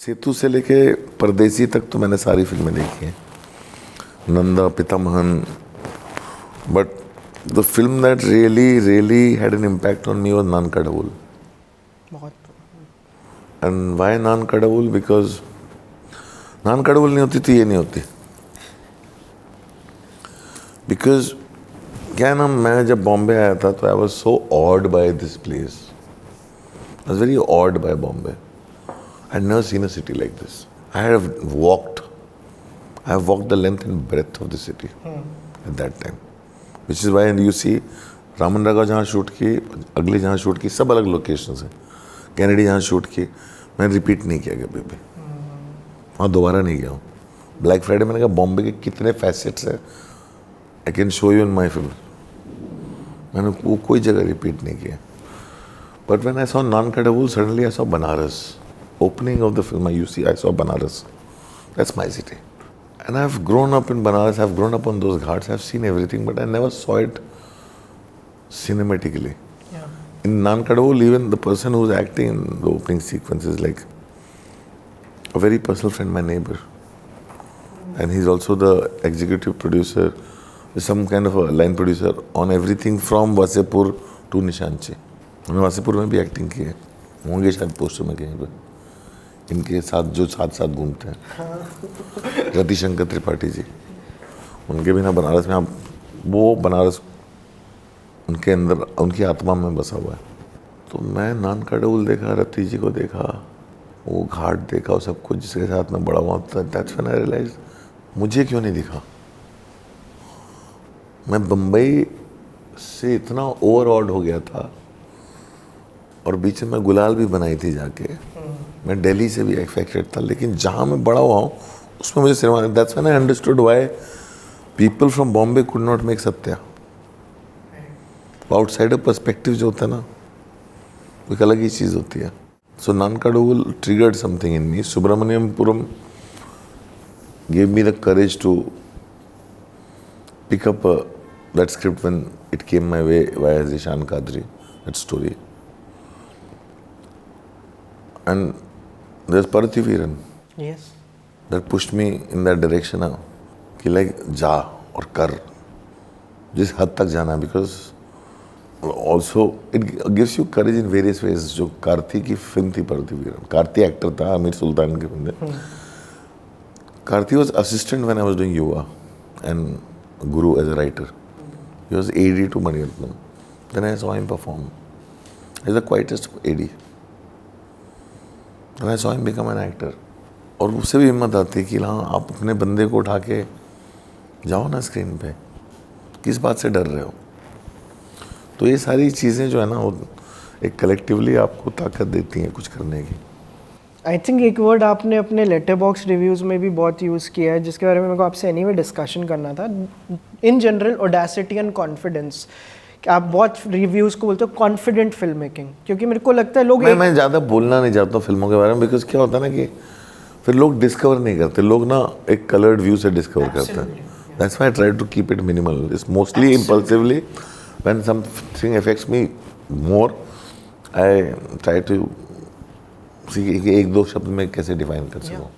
सेतु से लेके परदेसी तक तो मैंने सारी फिल्में देखी हैं, Nanda, Pithamagan, but the film that really had an impact on me was Naan Kadavul. And why Naan Kadavul? Because Naan Kadavul नहीं होती तो ये नहीं होती. बिकॉज क्या है ना, मैं जब बॉम्बे आया था तो I was so awed by this place. I was very awed by Bombay. I had never seen a city like this. I have walked the length and breadth of the city at that time. Which is why you see Raman Raghav जहाँ shoot की, अगली जहाँ shoot की, सब अलग locations हैं. Kennedy जहाँ shoot की, मैंने रिपीट नहीं किया कभी भी. वहाँ दोबारा नहीं गया हूँ. ब्लैक फ्राइडे मैंने कहा बॉम्बे के कितने फैसेट्स हैं, I can show you in my film. मैंने वो कोई जगह रिपीट नहीं किया. But when I saw Naan Kadavul, suddenly I saw Banaras. Opening of the film, I saw Banaras. That's my city. And I've grown up in Banaras, I've grown up on those ghats, I've seen everything, but I never saw it cinematically. Yeah. In Nan Kadavul, even the person who's acting in the opening sequence is like a very personal friend, my neighbor. And he's also the executive producer, some kind of a line producer on everything from Vasepur to Nishanchi. मैंने वासेपुर में भी acting की है, होंगे शायद poster में कहीं पर इनके साथ जो साथ घूमते हैं. रतिशंकर त्रिपाठी जी, उनके बिना बनारस में आप, वो बनारस उनके अंदर, उनकी आत्मा में बसा हुआ है. तो मैं नान कडवुल देखा, रति जी को देखा, वो घाट देखा, वो सब कुछ जिसके साथ मैं बड़ा हुआ था. दैट्स व्हेन आई रियलाइज मुझे क्यों नहीं दिखा. मैं बम्बई से इतना ओवरऑड हो गया था, और बीच में मैं गुलाल भी बनाई थी जाके. मैं दिल्ली से भी अफेक्टेड था, लेकिन जहाँ मैं बड़ा हुआ हूँ उसमें मुझे cinema. That's when I understood why people from Bombay could not make Satya. Outsider perspective जो होता है ना, वो एक अलग ही चीज़ होती है. So Naan Kadavul triggered something in me. Subramaniapuram gave me the courage to pick up that script when it came my way via Zishan Kadri, that story. And there's Parathiveeran. Yes. That pushed me in that direction now. कि like जा और कर जिस हद तक जाना है. Because also it gives you courage in various ways. जो कार्ती की फिल्म थी पार्थिवीरन, कार्ती एक्टर था, आमिर सुल्तान की फिल्म में. Karti was assistant when I was doing Yuva and Guru as a writer. He was AD to Maniratnam. Then I saw him perform. He's the quietest AD. Then I saw him become an actor. और उससे भी हिम्मत आती है कि हाँ, आप अपने बंदे को उठा के जाओ ना स्क्रीन पे, किस बात से डर रहे हो. तो ये सारी चीज़ें जो है ना, वो एक कलेक्टिवली आपको ताकत देती हैं कुछ करने की. आई थिंक एक वर्ड आपने अपने लेटर बॉक्स रिव्यूज़ में भी बहुत यूज़ किया है, जिसके बारे में मेरे को आपसे एनीवे डिस्कशन करना था. In general audacity and confidence, कि आप बहुत रिव्यूज़ को बोलते हो कॉन्फिडेंट फिल्म मेकिंग, क्योंकि मेरे को लगता है लोग मैं ज़्यादा बोलना नहीं चाहता हूँ फिल्मों के बारे में. बिकॉज क्या होता है ना कि फिर लोग डिस्कवर नहीं करते. लोग ना एक कलर्ड व्यू से डिस्कवर करते हैं. That's why I try to keep it minimal. It's mostly impulsively. When something affects me more, I try to एक दो शब्द में कैसे डिफाइन कर सकूँ.